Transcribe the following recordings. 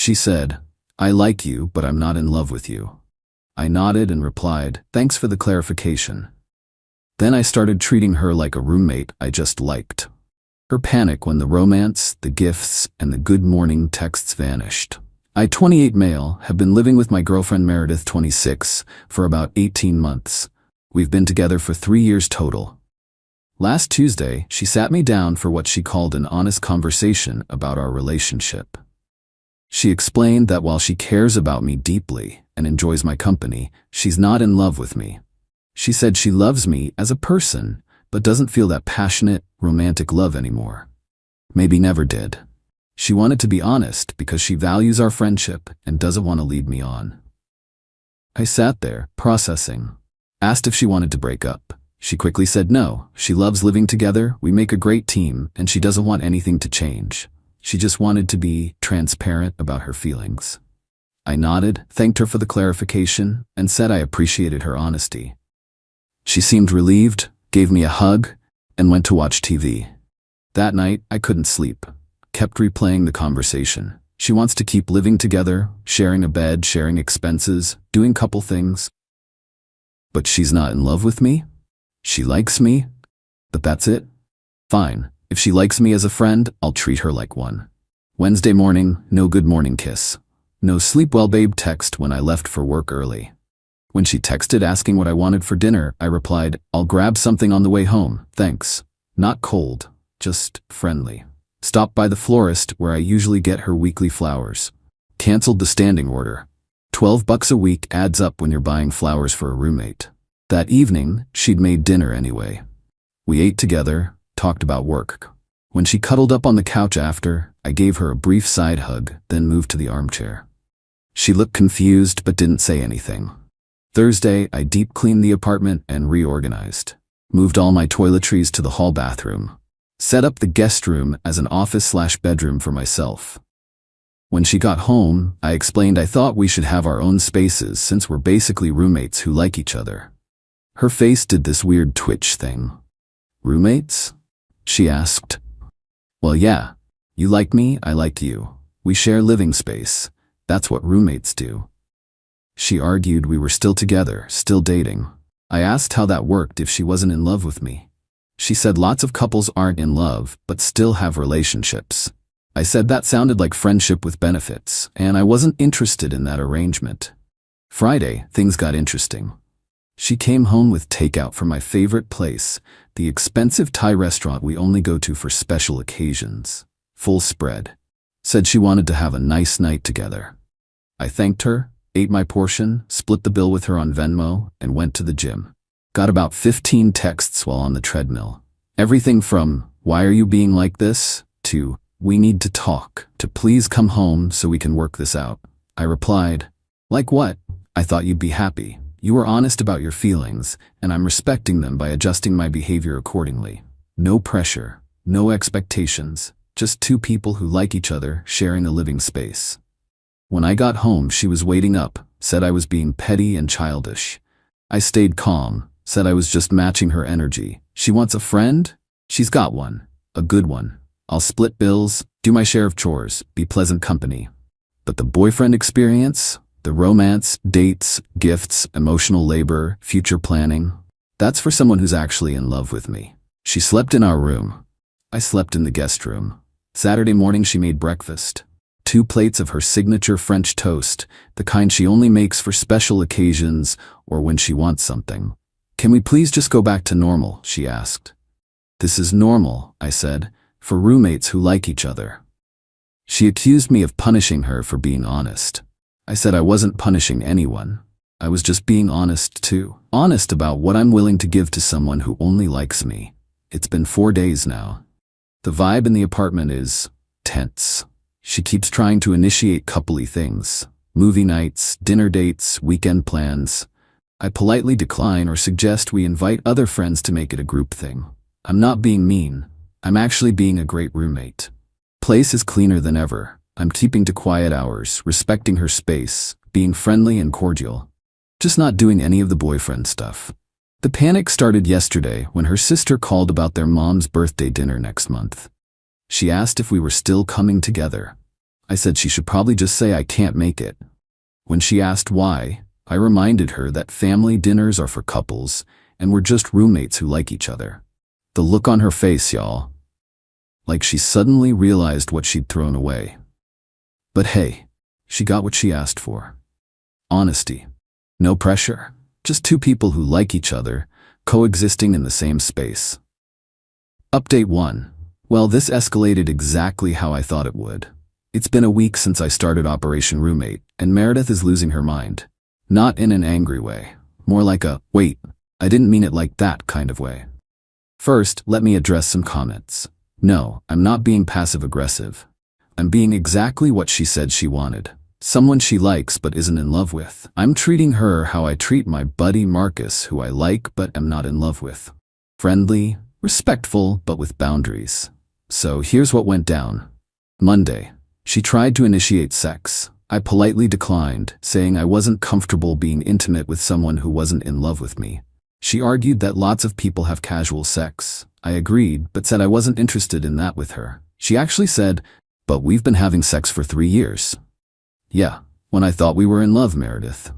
She said, "I like you, but I'm not in love with you." I nodded and replied, "Thanks for the clarification." Then I started treating her like a roommate I just liked. Her panic when the romance, the gifts, and the good morning texts vanished. I, 28 male, have been living with my girlfriend Meredith, 26, for about 18 months. We've been together for 3 years total. Last Tuesday, she sat me down for what she called an honest conversation about our relationship. She explained that while she cares about me deeply and enjoys my company, she's not in love with me. She said she loves me as a person, but doesn't feel that passionate, romantic love anymore. Maybe never did. She wanted to be honest because she values our friendship and doesn't want to lead me on. I sat there, processing. Asked if she wanted to break up. She quickly said no. She loves living together, we make a great team, and she doesn't want anything to change. She just wanted to be transparent about her feelings. I nodded, thanked her for the clarification, and said I appreciated her honesty. She seemed relieved, gave me a hug, and went to watch TV. That night, I couldn't sleep. Kept replaying the conversation. She wants to keep living together, sharing a bed, sharing expenses, doing couple things. But she's not in love with me? She likes me? But that's it? Fine. If she likes me as a friend, I'll treat her like one. Wednesday morning, no good morning kiss. No sleep well babe text when I left for work early. When she texted asking what I wanted for dinner, I replied, "I'll grab something on the way home, thanks." Not cold, just friendly. Stopped by the florist where I usually get her weekly flowers. Canceled the standing order. $12 a week adds up when you're buying flowers for a roommate. That evening, she'd made dinner anyway. We ate together, talked about work. When she cuddled up on the couch after, I gave her a brief side hug, then moved to the armchair. She looked confused but didn't say anything. Thursday, I deep cleaned the apartment and reorganized. Moved all my toiletries to the hall bathroom. Set up the guest room as an office/bedroom for myself. When she got home, I explained I thought we should have our own spaces since we're basically roommates who like each other. Her face did this weird twitch thing. "Roommates?" she asked. "Well, yeah. You like me, I like you. We share living space. That's what roommates do." She argued we were still together, still dating. I asked how that worked if she wasn't in love with me. She said lots of couples aren't in love, but still have relationships. I said that sounded like friendship with benefits, and I wasn't interested in that arrangement. Friday, things got interesting. She came home with takeout from my favorite place, the expensive Thai restaurant we only go to for special occasions. Full spread. Said she wanted to have a nice night together. I thanked her, ate my portion, split the bill with her on Venmo, and went to the gym. Got about 15 texts while on the treadmill. Everything from, "Why are you being like this?" to, "We need to talk," to "Please come home so we can work this out." I replied, "Like what? I thought you'd be happy. You were honest about your feelings, and I'm respecting them by adjusting my behavior accordingly. No pressure, no expectations, just two people who like each other sharing a living space." When I got home, she was waiting up, said I was being petty and childish. I stayed calm, said I was just matching her energy. She wants a friend? She's got one. A good one. I'll split bills, do my share of chores, be pleasant company. But the boyfriend experience? The romance, dates, gifts, emotional labor, future planning? That's for someone who's actually in love with me. She slept in our room. I slept in the guest room. Saturday morning she made breakfast. 2 plates of her signature French toast, the kind she only makes for special occasions or when she wants something. "Can we please just go back to normal?" she asked. "This is normal," I said, "for roommates who like each other." She accused me of punishing her for being honest. I said I wasn't punishing anyone. I was just being honest too. Honest about what I'm willing to give to someone who only likes me. It's been 4 days now. The vibe in the apartment is tense. She keeps trying to initiate coupley things. Movie nights, dinner dates, weekend plans. I politely decline or suggest we invite other friends to make it a group thing. I'm not being mean. I'm actually being a great roommate. Place is cleaner than ever. I'm keeping to quiet hours, respecting her space, being friendly and cordial. Just not doing any of the boyfriend stuff. The panic started yesterday when her sister called about their mom's birthday dinner next month. She asked if we were still coming together. I said she should probably just say I can't make it. When she asked why, I reminded her that family dinners are for couples and we're just roommates who like each other. The look on her face, y'all. Like she suddenly realized what she'd thrown away. But hey, she got what she asked for. Honesty. No pressure. Just two people who like each other, coexisting in the same space. Update 1. Well, this escalated exactly how I thought it would. It's been a week since I started Operation Roommate, and Meredith is losing her mind. Not in an angry way. More like a, wait, I didn't mean it like that kind of way. First, let me address some comments. No, I'm not being passive-aggressive. I'm being exactly what she said she wanted. Someone she likes but isn't in love with. I'm treating her how I treat my buddy Marcus, who I like but am not in love with. Friendly, respectful, but with boundaries. So here's what went down. Monday. She tried to initiate sex. I politely declined, saying I wasn't comfortable being intimate with someone who wasn't in love with me. She argued that lots of people have casual sex. I agreed, but said I wasn't interested in that with her. She actually said, but we've been having sex for 3 years. Yeah, when I thought we were in love, Meredith.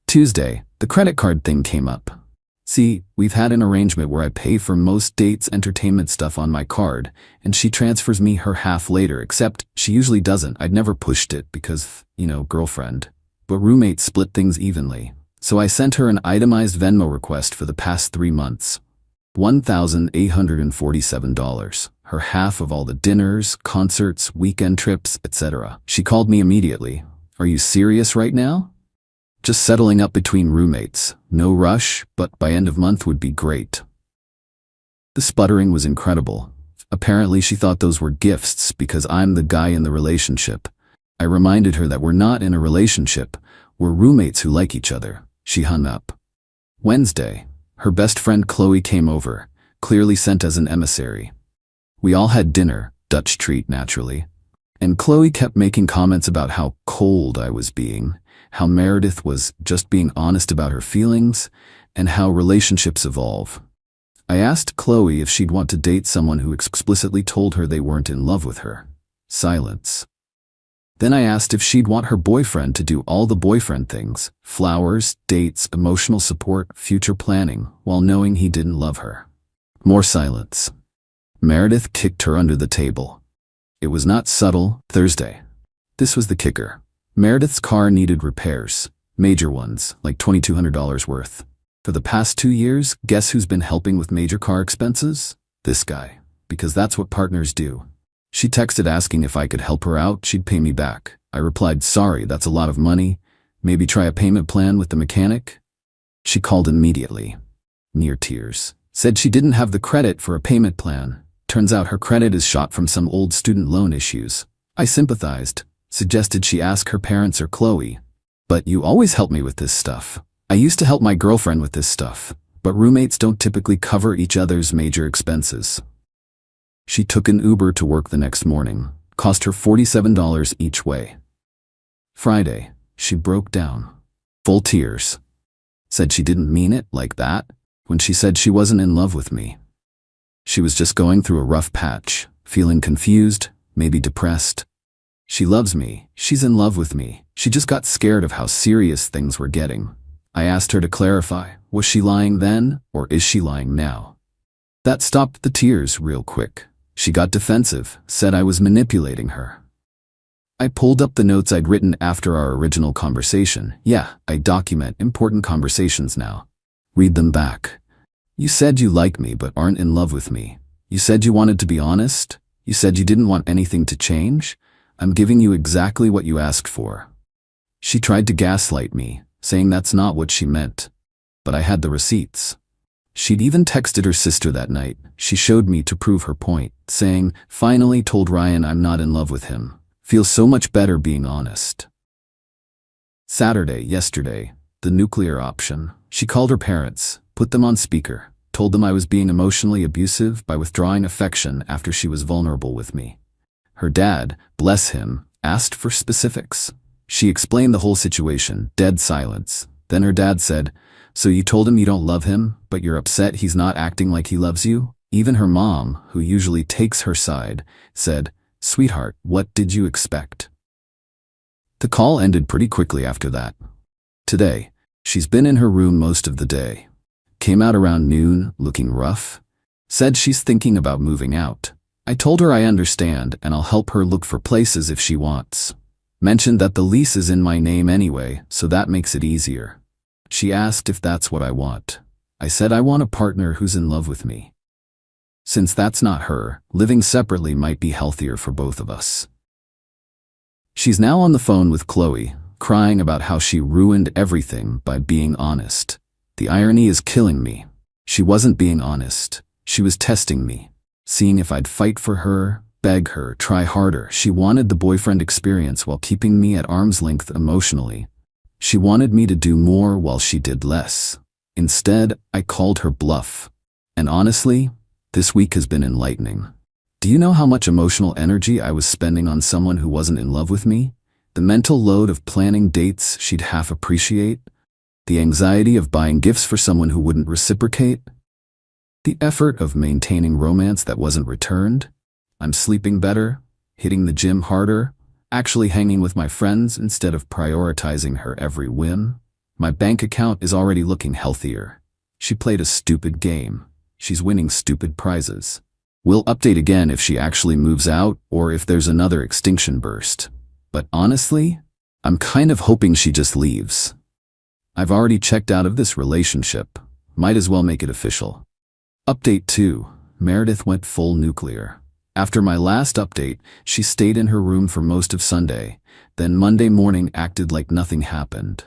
Tuesday, the credit card thing came up. See, we've had an arrangement where I pay for most dates' entertainment stuff on my card, and she transfers me her half later, except she usually doesn't. I'd never pushed it because, girlfriend. But roommates split things evenly. So I sent her an itemized Venmo request for the past 3 months. $1,847. Her half of all the dinners, concerts, weekend trips, etc. She called me immediately. Are you serious right now? Just settling up between roommates. No rush, but by end of month would be great. The sputtering was incredible. Apparently she thought those were gifts because I'm the guy in the relationship. I reminded her that we're not in a relationship. We're roommates who like each other. She hung up. Wednesday, her best friend Chloe came over, clearly sent as an emissary. We all had dinner, Dutch treat naturally. And Chloe kept making comments about how cold I was being, how Meredith was just being honest about her feelings, and how relationships evolve. I asked Chloe if she'd want to date someone who explicitly told her they weren't in love with her. Silence. Then I asked if she'd want her boyfriend to do all the boyfriend things, flowers, dates, emotional support, future planning, while knowing he didn't love her. More silence. Meredith kicked her under the table. It was not subtle. Thursday. This was the kicker. Meredith's car needed repairs. Major ones, like $2,200 worth. For the past 2 years, guess who's been helping with major car expenses? This guy. Because that's what partners do. She texted asking if I could help her out, she'd pay me back. I replied, sorry, that's a lot of money. Maybe try a payment plan with the mechanic? She called immediately. Near tears. Said she didn't have the credit for a payment plan. Turns out her credit is shot from some old student loan issues. I sympathized. Suggested she ask her parents or Chloe. But you always help me with this stuff. I used to help my girlfriend with this stuff. But roommates don't typically cover each other's major expenses. She took an Uber to work the next morning. Cost her $47 each way. Friday, she broke down. Full tears. Said she didn't mean it like that when she said she wasn't in love with me. She was just going through a rough patch, feeling confused, maybe depressed. She loves me. She's in love with me. She just got scared of how serious things were getting. I asked her to clarify, was she lying then, or is she lying now? That stopped the tears real quick. She got defensive, said I was manipulating her. I pulled up the notes I'd written after our original conversation. Yeah, I document important conversations now. Read them back. You said you like me but aren't in love with me. You said you wanted to be honest. You said you didn't want anything to change. I'm giving you exactly what you asked for. She tried to gaslight me, saying that's not what she meant. But I had the receipts. She'd even texted her sister that night. She showed me to prove her point, saying, finally told Ryan I'm not in love with him. Feels so much better being honest. Saturday, yesterday, the nuclear option. She called her parents, put them on speaker, told them I was being emotionally abusive by withdrawing affection after she was vulnerable with me. Her dad, bless him, asked for specifics. She explained the whole situation, dead silence. Then her dad said, so you told him you don't love him, but you're upset he's not acting like he loves you? Even her mom, who usually takes her side, said, Sweetheart, what did you expect? The call ended pretty quickly after that. Today, she's been in her room most of the day. Came out around noon, looking rough. Said she's thinking about moving out. I told her I understand and I'll help her look for places if she wants. Mentioned that the lease is in my name anyway, so that makes it easier. She asked if that's what I want. I said I want a partner who's in love with me. Since that's not her, living separately might be healthier for both of us. She's now on the phone with Chloe, crying about how she ruined everything by being honest. The irony is killing me. She wasn't being honest. She was testing me, seeing if I'd fight for her, beg her, try harder. She wanted the boyfriend experience while keeping me at arm's length emotionally. She wanted me to do more while she did less. Instead, I called her bluff. And honestly, this week has been enlightening. Do you know how much emotional energy I was spending on someone who wasn't in love with me? The mental load of planning dates she'd half appreciate? The anxiety of buying gifts for someone who wouldn't reciprocate? The effort of maintaining romance that wasn't returned? I'm sleeping better, hitting the gym harder, actually hanging with my friends instead of prioritizing her every whim. My bank account is already looking healthier. She played a stupid game. She's winning stupid prizes. We'll update again if she actually moves out or if there's another extinction burst. But honestly, I'm kind of hoping she just leaves. I've already checked out of this relationship. Might as well make it official. Update 2. Meredith went full nuclear. After my last update, she stayed in her room for most of Sunday, then Monday morning acted like nothing happened.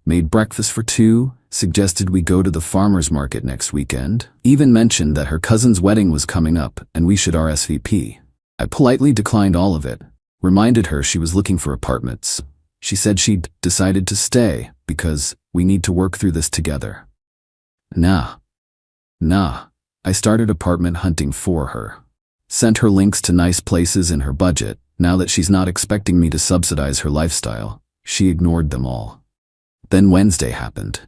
Made breakfast for 2, suggested we go to the farmer's market next weekend, even mentioned that her cousin's wedding was coming up and we should RSVP. I politely declined all of it, reminded her she was looking for apartments. She said she'd decided to stay because we need to work through this together. Nah. I started apartment hunting for her. Sent her links to nice places in her budget. Now that she's not expecting me to subsidize her lifestyle, she ignored them all. Then Wednesday happened.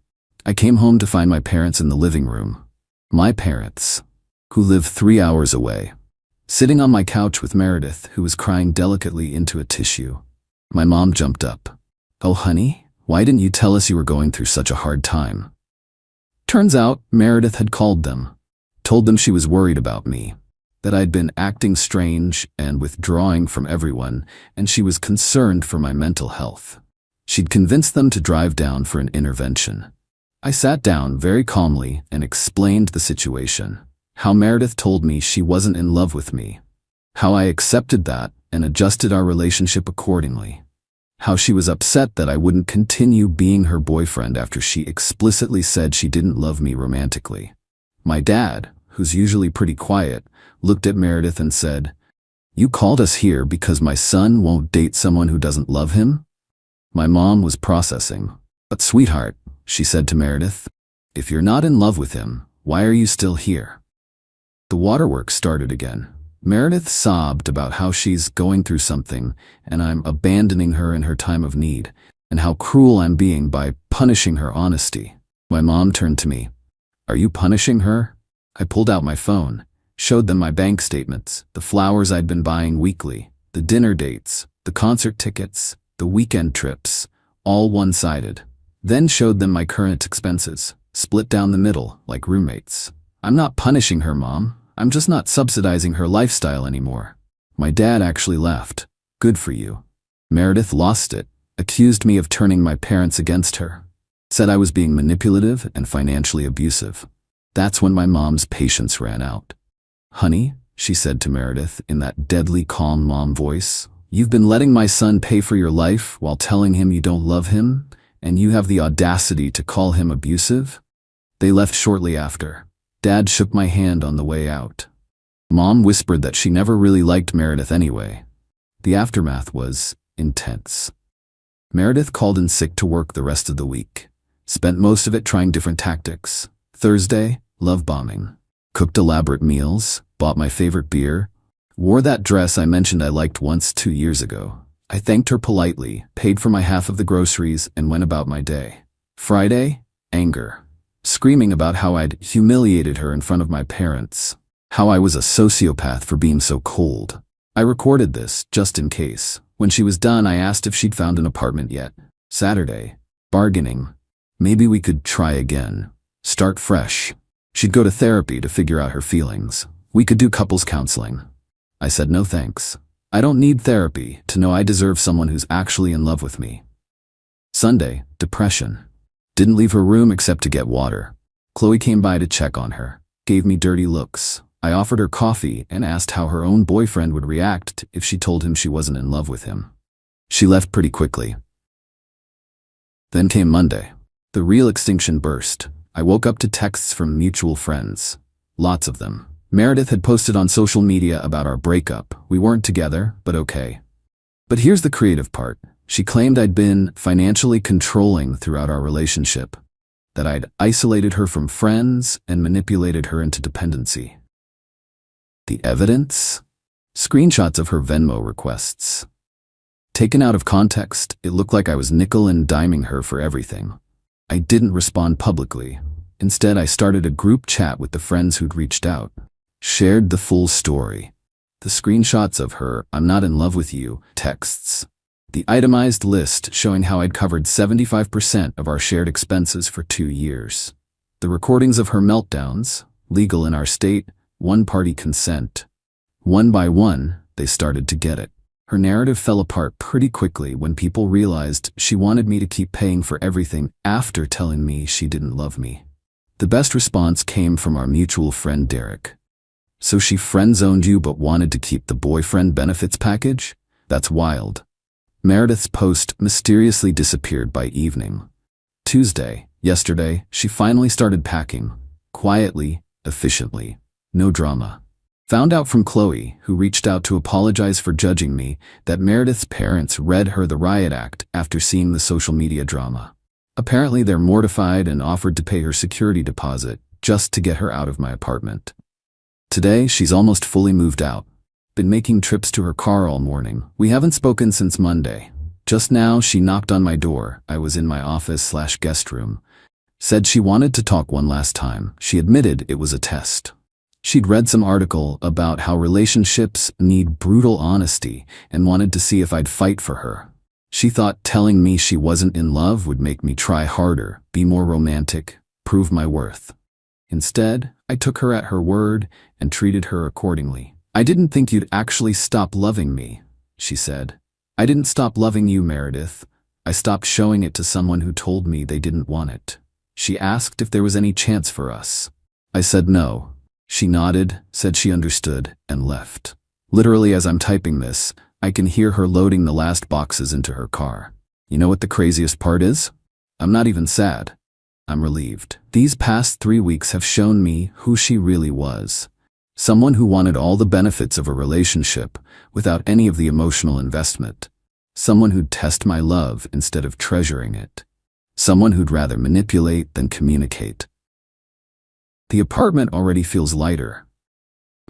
I came home to find my parents in the living room. My parents, who live 3 hours away. Sitting on my couch with Meredith, who was crying delicately into a tissue. My mom jumped up. "Oh honey, why didn't you tell us you were going through such a hard time?" Turns out Meredith had called them. Told them she was worried about me. That I'd been acting strange and withdrawing from everyone, and she was concerned for my mental health. She'd convinced them to drive down for an intervention. I sat down very calmly and explained the situation. How Meredith told me she wasn't in love with me. How I accepted that and adjusted our relationship accordingly. How she was upset that I wouldn't continue being her boyfriend after she explicitly said she didn't love me romantically. My dad, who's usually pretty quiet, looked at Meredith and said, "You called us here because my son won't date someone who doesn't love him?" My mom was processing. "But sweetheart," she said to Meredith, "if you're not in love with him, why are you still here?" The waterworks started again. Meredith sobbed about how she's going through something and I'm abandoning her in her time of need, and how cruel I'm being by punishing her honesty. My mom turned to me. "Are you punishing her?" I pulled out my phone, showed them my bank statements, the flowers I'd been buying weekly, the dinner dates, the concert tickets, the weekend trips, all one-sided. Then showed them my current expenses, split down the middle like roommates. "I'm not punishing her, Mom. I'm just not subsidizing her lifestyle anymore." My dad actually laughed. "Good for you." Meredith lost it, accused me of turning my parents against her. Said I was being manipulative and financially abusive. That's when my mom's patience ran out. "Honey," she said to Meredith in that deadly calm mom voice, "you've been letting my son pay for your life while telling him you don't love him, and you have the audacity to call him abusive?" They left shortly after. Dad shook my hand on the way out. Mom whispered that she never really liked Meredith anyway. The aftermath was intense. Meredith called in sick to work the rest of the week. Spent most of it trying different tactics. Thursday, love bombing. Cooked elaborate meals, bought my favorite beer, wore that dress I mentioned I liked once 2 years ago. I thanked her politely, paid for my half of the groceries, and went about my day. Friday, anger. Screaming about how I'd humiliated her in front of my parents. How I was a sociopath for being so cold. I recorded this, just in case. When she was done, I asked if she'd found an apartment yet. Saturday. Bargaining. Maybe we could try again. Start fresh. She'd go to therapy to figure out her feelings. We could do couples counseling. I said no thanks. I don't need therapy to know I deserve someone who's actually in love with me. Sunday. Depression. Didn't leave her room except to get water. Chloe came by to check on her. Gave me dirty looks. I offered her coffee and asked how her own boyfriend would react if she told him she wasn't in love with him. She left pretty quickly. Then came Monday. The real extinction burst. I woke up to texts from mutual friends. Lots of them. Meredith had posted on social media about our breakup. We weren't together, but okay. But here's the creative part. She claimed I'd been financially controlling throughout our relationship, that I'd isolated her from friends and manipulated her into dependency. The evidence? Screenshots of her Venmo requests. Taken out of context, it looked like I was nickel and diming her for everything. I didn't respond publicly. Instead, I started a group chat with the friends who'd reached out. Shared the full story. The screenshots of her "I'm not in love with you" texts. The itemized list showing how I'd covered 75% of our shared expenses for 2 years. The recordings of her meltdowns, legal in our state, one-party consent. One by one, they started to get it. Her narrative fell apart pretty quickly when people realized she wanted me to keep paying for everything after telling me she didn't love me. The best response came from our mutual friend Derek. "So she friend-zoned you but wanted to keep the boyfriend benefits package? That's wild." Meredith's post mysteriously disappeared by evening. Tuesday, yesterday, she finally started packing. Quietly, efficiently. No drama. Found out from Chloe, who reached out to apologize for judging me, that Meredith's parents read her the riot act after seeing the social media drama. Apparently they're mortified and offered to pay her security deposit just to get her out of my apartment. Today, she's almost fully moved out. Been making trips to her car all morning. We haven't spoken since Monday. Just now, she knocked on my door. I was in my office/guest room. Said she wanted to talk one last time. She admitted it was a test. She'd read some article about how relationships need brutal honesty and wanted to see if I'd fight for her. She thought telling me she wasn't in love would make me try harder, be more romantic, prove my worth. Instead, I took her at her word and treated her accordingly. "I didn't think you'd actually stop loving me," she said. "I didn't stop loving you, Meredith. I stopped showing it to someone who told me they didn't want it." She asked if there was any chance for us. I said no. She nodded, said she understood, and left. Literally as I'm typing this, I can hear her loading the last boxes into her car. You know what the craziest part is? I'm not even sad. I'm relieved. These past 3 weeks have shown me who she really was. Someone who wanted all the benefits of a relationship without any of the emotional investment. Someone who'd test my love instead of treasuring it. Someone who'd rather manipulate than communicate. The apartment already feels lighter.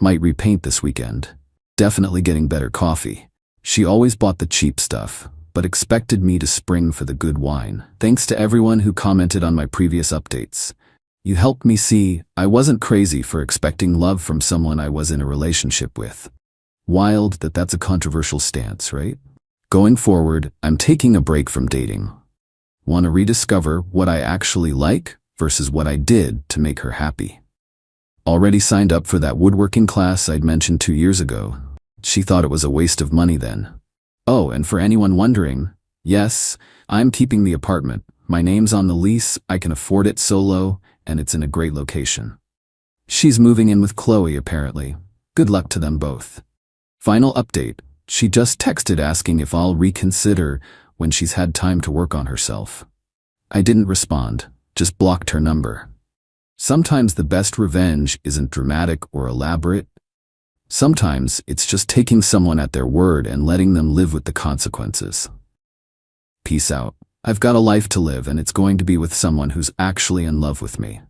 Might repaint this weekend. Definitely getting better coffee. She always bought the cheap stuff, but expected me to spring for the good wine. Thanks to everyone who commented on my previous updates. You helped me see I wasn't crazy for expecting love from someone I was in a relationship with. Wild that that's a controversial stance, right? Going forward, I'm taking a break from dating. Want to rediscover what I actually like versus what I did to make her happy. Already signed up for that woodworking class I'd mentioned 2 years ago. She thought it was a waste of money then. Oh, and for anyone wondering, yes, I'm keeping the apartment. My name's on the lease, I can afford it solo, and it's in a great location. She's moving in with Chloe, apparently. Good luck to them both. Final update. She just texted asking if I'll reconsider when she's had time to work on herself. I didn't respond, just blocked her number. Sometimes the best revenge isn't dramatic or elaborate. Sometimes it's just taking someone at their word and letting them live with the consequences. Peace out. I've got a life to live and it's going to be with someone who's actually in love with me.